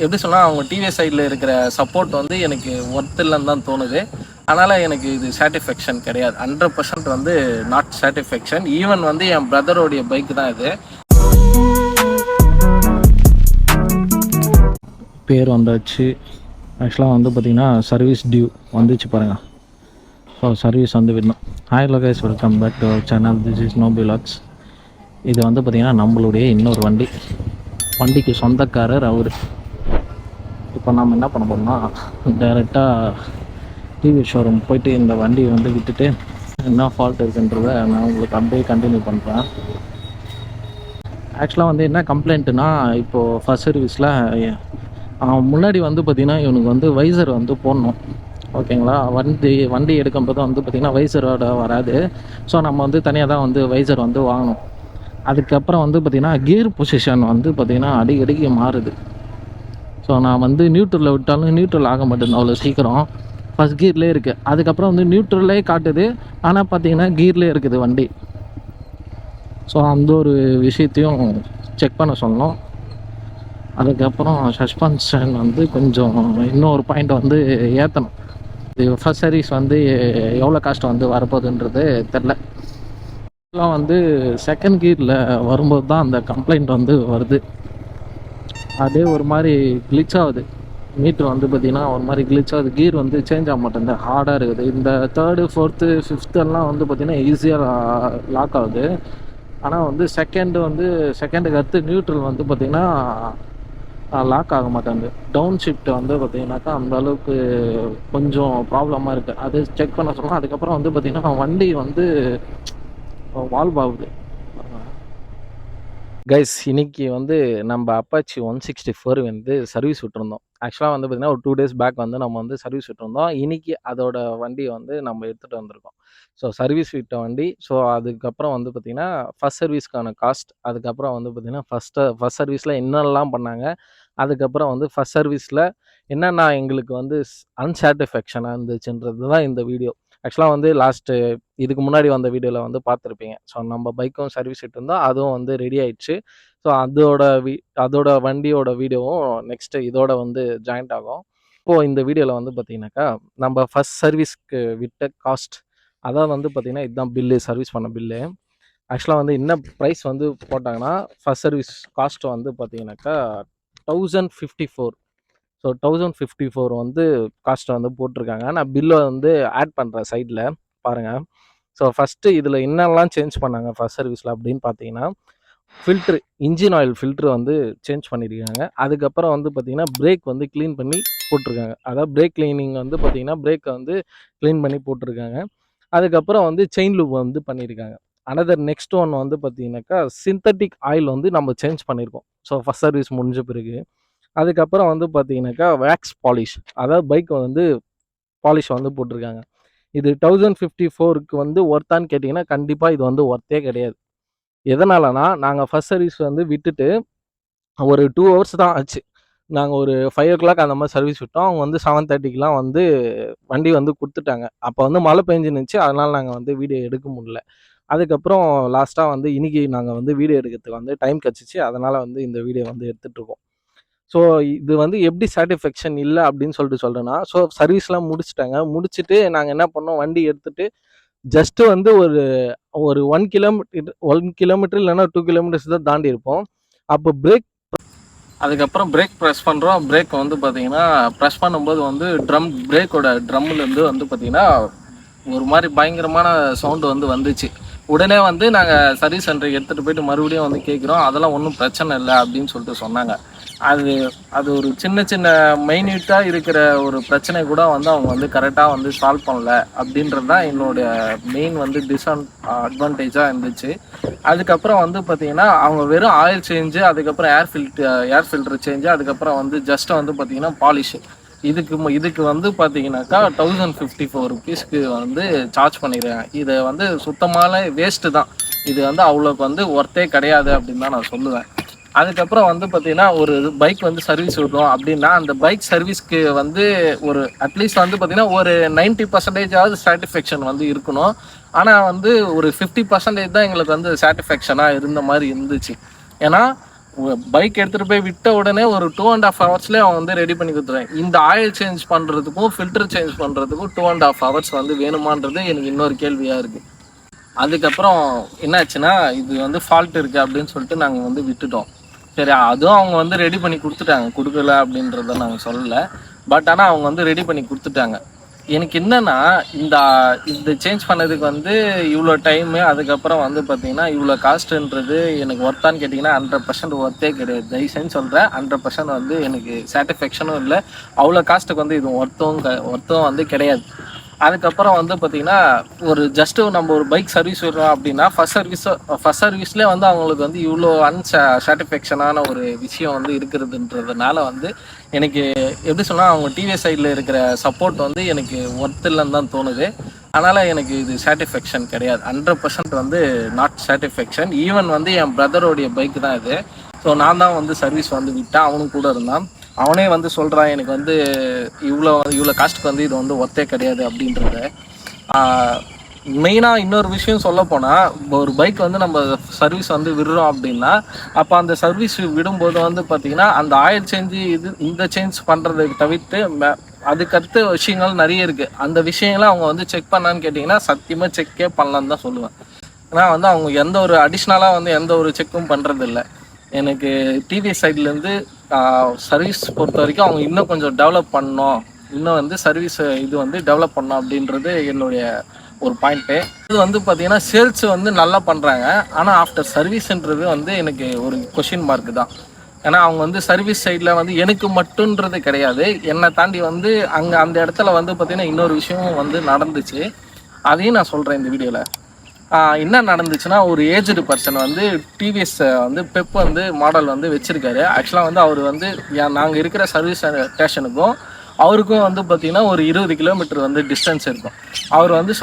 எப்படி சொன்னால் அவங்க டிவிஎஸ் சைடில் இருக்கிற சப்போர்ட் வந்து எனக்கு ஒர்த் இல்லைன்னு தான் தோணுது. அதனால் எனக்கு இது சாட்டிஸ்ஃபேக்ஷன் கிடையாது. 100% வந்து நாட் சாட்டிஸ்ஃபேக்ஷன். ஈவன் வந்து என் பிரதரோடைய பைக் தான் இது. பேர் வந்தாச்சு. ஆக்சுவலாக வந்து பார்த்திங்கன்னா சர்வீஸ் டியூ வந்துச்சு பாருங்கள். ஸோ சர்வீஸ் வந்து விடணும். Hi hello guys, welcome back to our channel. This is bikeaccident. இது வந்து பார்த்திங்கன்னா நம்மளுடைய இன்னொரு வண்டிக்கு சொந்தக்காரர் அவர். இப்போ நம்ம என்ன பண்ண போகிறோம்னா டைரெக்டாக டிவி ஷோரூம் போயிட்டு இந்த வண்டியை வந்து விட்டுட்டு என்ன ஃபால்ட் இருக்குன்றதை நான் உங்களுக்கு அப்படியே கண்டினியூ பண்ணுறேன். ஆக்சுவலாக வந்து என்ன கம்ப்ளைண்ட்டுனா, இப்போது ஃபர்ஸ்ட் சர்வீஸில் முன்னாடி வந்து பார்த்திங்கன்னா இவனுக்கு வந்து வைசர் வந்து போடணும். ஓகேங்களா, வண்டி எடுக்கும்போது வந்து பார்த்திங்கன்னா வைசரோட வராது. ஸோ நம்ம வந்து தனியாக தான் வந்து வைசர் வந்து வாங்கணும். அதுக்கப்புறம் வந்து பார்த்திங்கன்னா கியர் பொசிஷன் வந்து பார்த்திங்கன்னா அடிக்கடிக்கு மாறுது. ஸோ நான் வந்து நியூட்ரலில் விட்டாலும் நியூட்ரல் ஆக மாட்டேன் அவ்வளோ சீக்கிரம். ஃபஸ்ட் கியர்லேயே இருக்குது. அதுக்கப்புறம் வந்து நியூட்ரல்லே காட்டுது, ஆனால் பார்த்திங்கன்னா கியர்லேயே இருக்குது வண்டி. ஸோ அந்த ஒரு விஷயத்தையும் செக் பண்ண சொல்லணும். அதுக்கப்புறம் சஸ்பென்ஷன் வந்து கொஞ்சம் இன்னொரு பாயிண்ட் வந்து ஏற்றணும். இது ஃபர்ஸ்ட் சர்வீஸ் வந்து எவ்வளோ காஸ்ட் வந்து வரப்போகுதுன்றது தெரில. இதெல்லாம் வந்து செகண்ட் கியரில் வரும்போது தான் அந்த கம்ப்ளைண்ட் வந்து வருது. அதே ஒரு மாதிரி கிளிச் ஆகுது. மீட்ரு வந்து பார்த்திங்கன்னா ஒரு மாதிரி கிளிச் ஆகுது. கியர் வந்து சேஞ்ச் ஆக மாட்டேங்குது, ஹார்டாக இருக்குது. இந்த 3rd 4th 5th எல்லாம் வந்து பார்த்திங்கன்னா ஈஸியாக லாக் ஆகுது. ஆனால் வந்து செகண்டுக்கு அடுத்து நியூட்ரல் வந்து பார்த்திங்கன்னா லாக் ஆக மாட்டேங்குது. டவுன் ஷிஃப்ட் வந்து பார்த்திங்கனாக்கா அந்த அளவுக்கு கொஞ்சம் ப்ராப்ளமாக இருக்குது. அது செக் பண்ண சொன்னால் அதுக்கப்புறம் வந்து பார்த்திங்கன்னா வண்டி வந்து வால்வ் ஆகுது. கைஸ், இன்னைக்கு வந்து நம்ம அப்பாச்சி 164 வந்து சர்வீஸ் விட்டுருந்தோம். ஆக்சுவலாக வந்து பார்த்திங்கன்னா ஒரு 2 days பேக் வந்து நம்ம வந்து சர்வீஸ் விட்டுருந்தோம். இன்றைக்கி அதோட வண்டியை வந்து நம்ம எடுத்துகிட்டு வந்திருக்கோம். ஸோ சர்வீஸ் விட்ட வண்டி. ஸோ அதுக்கப்புறம் வந்து பார்த்திங்கன்னா ஃபஸ்ட் சர்வீஸ்க்கான காஸ்ட், அதுக்கப்புறம் வந்து பார்த்திங்கன்னா ஃபஸ்ட் சர்வீஸில் என்னெல்லாம் பண்ணாங்க, அதுக்கப்புறம் வந்து ஃபஸ்ட் சர்வீஸில் என்னென்ன எங்களுக்கு வந்து அன்சாட்டிஸ்ஃபேக்ஷனாக இருந்துச்சுன்றது தான் இந்த வீடியோ. ஆக்சுவலாக வந்து இதுக்கு முன்னாடி வந்த வீடியோவில் வந்து பார்த்துருப்பீங்க. ஸோ நம்ம பைக்கும் சர்வீஸ் விட்டுருந்தோம், அதுவும் வந்து ரெடி ஆயிடுச்சு. ஸோ அதோட வண்டியோட வீடியோவும் நெக்ஸ்ட்டு இதோட வந்து ஜாயிண்ட் ஆகும். இப்போது இந்த வீடியோவில் வந்து பார்த்திங்கனாக்கா நம்ம ஃபஸ்ட் சர்வீஸ்க்கு விட்ட காஸ்ட், அதான் வந்து பார்த்திங்கன்னா இதுதான் பில்லு, சர்வீஸ் பண்ண பில்லு. ஆக்சுவலாக வந்து என்ன ப்ரைஸ் வந்து போட்டாங்கன்னா ஃபஸ்ட் சர்வீஸ் காஸ்ட் வந்து பார்த்திங்கனாக்கா 1054. ஸோ 1054 வந்து காஸ்ட்டை வந்து போட்டிருக்காங்க. நான் பில்லை வந்து ஆட் பண்ணுறேன் சைடில் பாருங்கள். ஸோ ஃபஸ்ட்டு இதில் என்னெல்லாம் சேஞ்ச் பண்ணாங்க ஃபஸ்ட் சர்வீஸில் அப்படின்னு பார்த்தீங்கன்னா, இன்ஜின் ஆயில் ஃபில்ட்ரு வந்து சேஞ்ச் பண்ணியிருக்காங்க. அதுக்கப்புறம் வந்து பார்த்திங்கன்னா பிரேக் வந்து க்ளீன் பண்ணி போட்டிருக்காங்க. அதாவது பிரேக் க்ளீனிங் வந்து பார்த்திங்கன்னா பிரேக்கை வந்து க்ளீன் பண்ணி போட்டிருக்காங்க. அதுக்கப்புறம் வந்து செயின் லூப் வந்து பண்ணியிருக்காங்க. நெக்ஸ்ட் ஒன் வந்து பார்த்திங்கனாக்கா சிந்தட்டிக் ஆயில் வந்து நம்ம சேஞ்ச் பண்ணியிருக்கோம். ஸோ ஃபஸ்ட் சர்வீஸ் முடிஞ்ச பிறகு. அதுக்கப்புறம் வந்து பார்த்தீங்கன்னாக்கா வேக்ஸ் பாலிஷ், அதாவது பைக் வந்து பாலிஷ் வந்து போட்டிருக்காங்க. இது 1054க்கு வந்து ஒர்த்தான்னு கேட்டிங்கன்னா கண்டிப்பாக இது வந்து ஒர்த்தே கிடையாது. எதனாலனா, நாங்கள் ஃபஸ்ட் சர்வீஸ் வந்து விட்டுட்டு ஒரு 2 hours தான் ஆச்சு. நாங்கள் ஒரு 5 o'clock அந்த மாதிரி சர்வீஸ் விட்டோம். அவங்க வந்து 7:30க்கெலாம் வந்து வண்டி வந்து கொடுத்துட்டாங்க. அப்போ வந்து மழை பெஞ்சுனுச்சு, அதனால் நாங்கள் வந்து வீடியோ எடுக்க முடியல. அதுக்கப்புறம் லாஸ்ட்டாக வந்து இன்றைக்கி நாங்கள் வந்து வீடியோ எடுக்கிறதுக்கு வந்து டைம் கிடச்சிச்சு. அதனால் வந்து இந்த வீடியோ வந்து எடுத்துகிட்ருக்கோம். ஸோ இது வந்து எப்படி சாட்டிஸ்ஃபேக்ஷன் இல்லை அப்படின்னு சொல்கிறேன்னா, ஸோ சர்வீஸ்லாம் முடிச்சுட்டு நாங்கள் என்ன பண்ணோம், வண்டி எடுத்துகிட்டு ஜஸ்ட்டு வந்து ஒரு 1 கிலோமீட்டர் இல்லைன்னா 2 kilometers தான் தாண்டி இருப்போம். அப்போ அதுக்கப்புறம் பிரேக் ப்ரெஸ் பண்ணுறோம். பிரேக் வந்து பார்த்திங்கன்னா ப்ரெஸ் பண்ணும்போது வந்து பிரேக்கோட ட்ரம்முலேருந்து வந்து பார்த்திங்கன்னா ஒரு மாதிரி பயங்கரமான சவுண்டு வந்து வந்துச்சு. உடனே வந்து நாங்கள் சர்வீஸ் சென்டருக்கு எடுத்துகிட்டு போயிட்டு மறுபடியும் வந்து கேட்குறோம். அதெல்லாம் ஒன்றும் பிரச்சனை இல்லை அப்படின்னு சொல்லிட்டு சொன்னாங்க. அது ஒரு சின்ன மைன்யூட்டாக இருக்கிற ஒரு பிரச்சனை கூட வந்து அவங்க வந்து கரெக்டாக வந்து சால்வ் பண்ணல அப்படின்றது தான் என்னுடைய மெயின் வந்து அட்வான்டேஜாக இருந்துச்சு. அதுக்கப்புறம் வந்து பார்த்திங்கன்னா அவங்க வெறும் ஆயில் சேஞ்சு, அதுக்கப்புறம் ஏர் ஃபில்டர் சேஞ்சு, அதுக்கப்புறம் வந்து ஜஸ்ட்டு வந்து பார்த்திங்கன்னா பாலிஷு, இதுக்கு வந்து பார்த்தீங்கன்னாக்கா 1054 rupeesக்கு வந்து சார்ஜ் பண்ணிடுறாங்க. இதை வந்து சுத்தமான வேஸ்ட்டு தான். இது வந்து அவ்வளோக்கு வந்து ஒர்த்தே கிடையாது அப்படின்னு தான் நான் சொல்லுவேன். அதுக்கப்புறம் வந்து பார்த்திங்கன்னா ஒரு பைக் வந்து சர்வீஸ் விடுறோம் அப்படின்னா அந்த பைக் சர்வீஸ்க்கு வந்து ஒரு அட்லீஸ்ட் வந்து பார்த்திங்கன்னா ஒரு 90% சாட்டிஸ்ஃபேக்ஷன் வந்து இருக்கணும். ஆனால் வந்து ஒரு 50% தான் எங்களுக்கு வந்து சாட்டிஸ்ஃபேக்ஷனாக இருந்த மாதிரி இருந்துச்சு. ஏன்னா பைக் எடுத்துகிட்டு போய் விட்ட உடனே ஒரு 2.5 ஹவர்ஸ்லேயே அவன் வந்து ரெடி பண்ணி கொடுத்துருவேன். இந்த ஆயில் சேஞ்ச் பண்ணுறதுக்கும் ஃபில்டர் சேஞ்ச் பண்ணுறதுக்கும் 2.5 ஹவர்ஸ் வந்து வேணுமான்றது எனக்கு இன்னொரு கேள்வியாக இருக்குது. அதுக்கப்புறம் என்னாச்சுன்னா, இது வந்து ஃபால்ட் இருக்குது அப்படின்னு சொல்லிட்டு நாங்கள் வந்து விட்டுட்டோம். சரி, அதுவும் அவங்க வந்து ரெடி பண்ணி கொடுத்துட்டாங்க, கொடுக்கல அப்படின்றத நாங்கள் சொல்லலை. பட் ஆனால் அவங்க வந்து ரெடி பண்ணி கொடுத்துட்டாங்க. எனக்கு என்னன்னா, இந்த சேஞ்ச் பண்ணதுக்கு வந்து இவ்வளோ டைமு, அதுக்கப்புறம் வந்து பார்த்தீங்கன்னா இவ்வளோ காஸ்ட்டுன்றது எனக்கு ஒர்த்தான்னு கேட்டிங்கன்னா 100% ஒர்த்தே கிடையாது. தயவுசெய்து சொல்கிறேன், 100% வந்து எனக்கு சாட்டிஸ்ஃபேக்ஷனும் இல்லை. அவ்வளோ காஸ்ட்டுக்கு வந்து இது ஒர்த்தும் வந்து கிடையாது. அதுக்கப்புறம் வந்து பார்த்தீங்கன்னா, ஒரு ஜஸ்ட்டு நம்ம ஒரு பைக் சர்வீஸ் விடுறோம் அப்படின்னா ஃபஸ்ட் சர்வீஸ்லேயே வந்து அவங்களுக்கு வந்து இவ்வளோ சாட்டிஸ்ஃபேக்ஷனான ஒரு விஷயம் வந்து இருக்கிறதுன்றதுனால வந்து எனக்கு எப்படி சொன்னால், அவங்க டிவிஎஸ் சைடில் இருக்கிற சப்போர்ட் வந்து எனக்கு ஒர்த் இல்லைன்னு தான் தோணுது. அதனால் எனக்கு இது சாட்டிஸ்ஃபேக்ஷன் கிடையாது. 100% வந்து நாட் சாட்டிஸ்ஃபேக்ஷன். ஈவன் வந்து என் பிரதரோடைய பைக்கு தான் இது. ஸோ நான் தான் வந்து சர்வீஸ் வந்து விட்டேன், அவனும் கூட இருந்தான். அவனே வந்து சொல்கிறான், எனக்கு வந்து இவ்வளோ காஸ்ட்டுக்கு வந்து இது வந்து ஒர்த்தே கிடையாது அப்படின்றத. மெயினாக இன்னொரு விஷயம் சொல்ல போனால், ஒரு பைக் வந்து நம்ம சர்வீஸ் வந்து விடுறோம் அப்படின்னா, அப்போ அந்த சர்வீஸ் விடும்போது வந்து பார்த்திங்கன்னா அந்த ஆயில் சேஞ்சு இந்த சேஞ்ச் பண்ணுறதுக்கு தவிர்த்து அதுக்கடுத்த விஷயங்கள் நிறைய இருக்குது. அந்த விஷயங்களை அவங்க வந்து செக் பண்ணான்னு கேட்டிங்கன்னா சத்தியமாக செக்கே பண்ணலான்னு தான் சொல்லுவேன். ஏன்னா வந்து அவங்க எந்த ஒரு அடிஷ்னலாக வந்து எந்த ஒரு செக்கும் பண்ணுறதில்ல. எனக்கு டிவிஎஸ் சைட்லேருந்து சர்வீஸ் பொறுத்த வரைக்கும் அவங்க இன்னும் கொஞ்சம் டெவலப் பண்ணணும், இன்னும் வந்து சர்வீஸ் இது வந்து டெவலப் பண்ணணும் அப்படின்றது என்னுடைய ஒரு பாயிண்ட்டு. இது வந்து பார்த்திங்கன்னா சேல்ஸ் வந்து நல்லா பண்ணுறாங்க. ஆனால் ஆஃப்டர் சர்வீஸ்ன்றது வந்து எனக்கு ஒரு கொஷின் மார்க் தான். ஏன்னா அவங்க வந்து சர்வீஸ் சைடில் வந்து எனக்கு மட்டுன்றது கிடையாது, என்னை தாண்டி வந்து அங்கே அந்த இடத்துல வந்து பார்த்திங்கன்னா இன்னொரு விஷயம் வந்து நடந்துச்சு. அதையும் நான் சொல்கிறேன் இந்த வீடியோவில். என்ன நடந்துச்சுன்னா, ஒரு ஏஜ்டு பர்சன் வந்து டிவிஎஸ் வந்து பெப் வந்து மாடல் வந்து வச்சுருக்காரு. ஆக்சுவலாக வந்து அவர் வந்து நாங்கள் இருக்கிற சர்வீஸ் ஸ்டேஷனுக்கும் அவருக்கும் வந்து பார்த்திங்கன்னா ஒரு 20 கிலோமீட்டர் வந்து டிஸ்டன்ஸ் இருக்கும். அவர் வந்து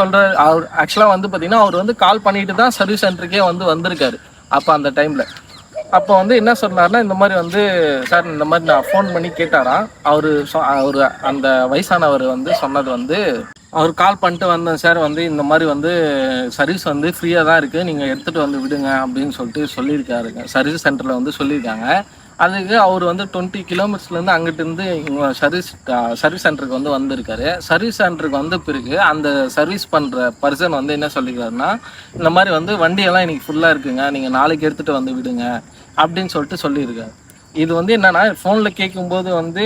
அவர் ஆக்சுவலாக வந்து பார்த்திங்கன்னா அவர் வந்து கால் பண்ணிட்டு தான் சர்வீஸ் சென்டருக்கே வந்து வந்திருக்காரு. அப்போ அந்த டைமில் அப்போ வந்து என்ன சொன்னார்னா, இந்த மாதிரி வந்து சார் இந்த மாதிரி நான் ஃபோன் பண்ணி கேட்டாராம். அவர் அந்த வயசானவர் வந்து சொன்னது வந்து, அவர் கால் பண்ணிட்டு வந்தேன் சார், வந்து இந்த மாதிரி வந்து சர்வீஸ் வந்து ஃப்ரீயாக தான் இருக்குது, நீங்கள் எடுத்துகிட்டு வந்து விடுங்க அப்படின்னு சொல்லிட்டு சொல்லியிருக்காருங்க. சர்வீஸ் சென்டரில் வந்து சொல்லியிருக்காங்க. அதுக்கு அவர் வந்து 20 கிலோமீட்டர்ஸ்லேருந்து அங்கிட்டிருந்து இங்கே சர்வீஸ் சென்டருக்கு வந்து வந்திருக்காரு. சர்வீஸ் சென்டருக்கு வந்த பிறகு அந்த சர்வீஸ் பண்ணுற பர்சன் வந்து என்ன சொல்லியிருக்காருன்னா, இந்த மாதிரி வந்து வண்டியெல்லாம் இன்றைக்கி ஃபுல்லாக இருக்குங்க, நீங்கள் நாளைக்கு எடுத்துகிட்டு வந்து விடுங்க அப்படின்னு சொல்லிட்டு சொல்லியிருக்காரு. இது வந்து என்னன்னா, ஃபோனில் கேட்கும்போது வந்து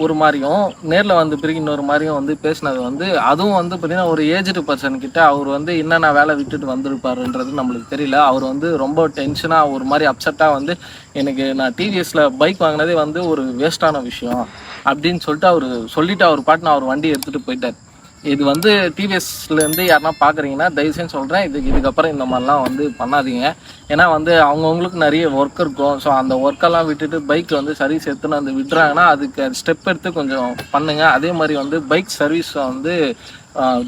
ஒரு மாதிரியும், நேரில் வந்த பிறகு இன்னொரு மாதிரியும் வந்து பேசினது வந்து, அதுவும் வந்து பார்த்திங்கன்னா ஒரு ஏஜ்டு பர்சன் கிட்ட அவர் வந்து என்னென்ன வேலை விட்டுட்டு வந்திருப்பாருன்றது நம்மளுக்கு தெரியல. அவர் வந்து ரொம்ப டென்ஷனாக ஒரு மாதிரி அப்செட்டாக வந்து, எனக்கு நான் டிவிஎஸில் பைக் வாங்கினதே வந்து ஒரு வேஸ்ட்டான விஷயம் அப்படின்னு சொல்லிட்டு அவர் பாட்டுன்னு அவர் வண்டி எடுத்துகிட்டு போயிட்டார். இது வந்து டிவிஎஸ்லேருந்து யாருன்னா பார்க்குறீங்கன்னா தயவுசெய்து சொல்கிறேன், இதுக்கப்புறம் இந்த மாதிரிலாம் வந்து பண்ணாதீங்க. ஏன்னா வந்து அவங்கவுங்களுக்கு நிறைய ஒர்க் இருக்கும். ஸோ அந்த ஒர்க்கெல்லாம் விட்டுட்டு பைக் வந்து சர்வீஸ் எடுத்துன்னு வந்து விட்டுறாங்கன்னா அதுக்கு ஸ்டெப் எடுத்து கொஞ்சம் பண்ணுங்கள். அதே மாதிரி வந்து பைக் சர்வீஸை வந்து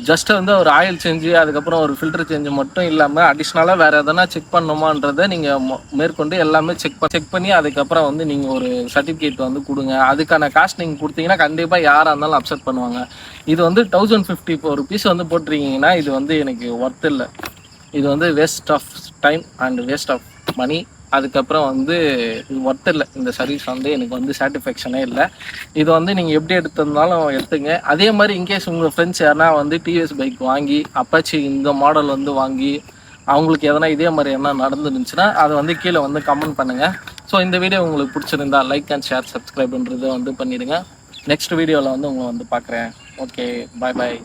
ஜஸ்ட் வந்து ஒரு ஆயில் சேஞ்சு, அதுக்கப்புறம் ஒரு ஃபில்டர் சேஞ்சு மட்டும் இல்லாமல் அடிஷ்னலாக வேறு எதனா செக் பண்ணணுமான்றதை நீங்கள் மேற்கொண்டு எல்லாமே செக் பண்ணி அதுக்கப்புறம் வந்து நீங்கள் ஒரு சர்டிஃபிகேட் வந்து கொடுங்க. அதுக்கான காஸ்ட் நீங்கள் கொடுத்தீங்கன்னா கண்டிப்பாக யாராக இருந்தாலும் அப்செட் பண்ணுவாங்க. இது வந்து 1054 ருபீஸ் வந்து போட்டிருக்கீங்கன்னா இது வந்து எனக்கு ஒர்த் இல்லை. இது வந்து waste of time and waste of money. அதுக்கப்புறம் வந்து இது ஒர்த் இல்லை. இந்த சர்வீஸ் வந்து எனக்கு வந்து சாட்டிஸ்ஃபேக்ஷனே இல்லை. இது வந்து நீங்கள் எப்படி எடுத்திருந்தாலும் எடுத்துங்க. அதே மாதிரி இன்கேஸ் உங்கள் ஃப்ரெண்ட்ஸ் யாருனா வந்து டிவிஎஸ் பைக் வாங்கி அப்பாச்சி இந்த மாடல் வந்து வாங்கி அவங்களுக்கு எதனா இதே மாதிரி என்ன நடந்துருந்துச்சுன்னா அதை வந்து கீழே வந்து கமெண்ட் பண்ணுங்கள். ஸோ இந்த வீடியோ உங்களுக்கு பிடிச்சிருந்தா லைக் அண்ட் ஷேர் சப்ஸ்கிரைப்ன்றதை வந்து பண்ணிடுங்க. நெக்ஸ்ட் வீடியோவில் வந்து உங்களை வந்து பார்க்குறேன். ஓகே, பாய் பாய்.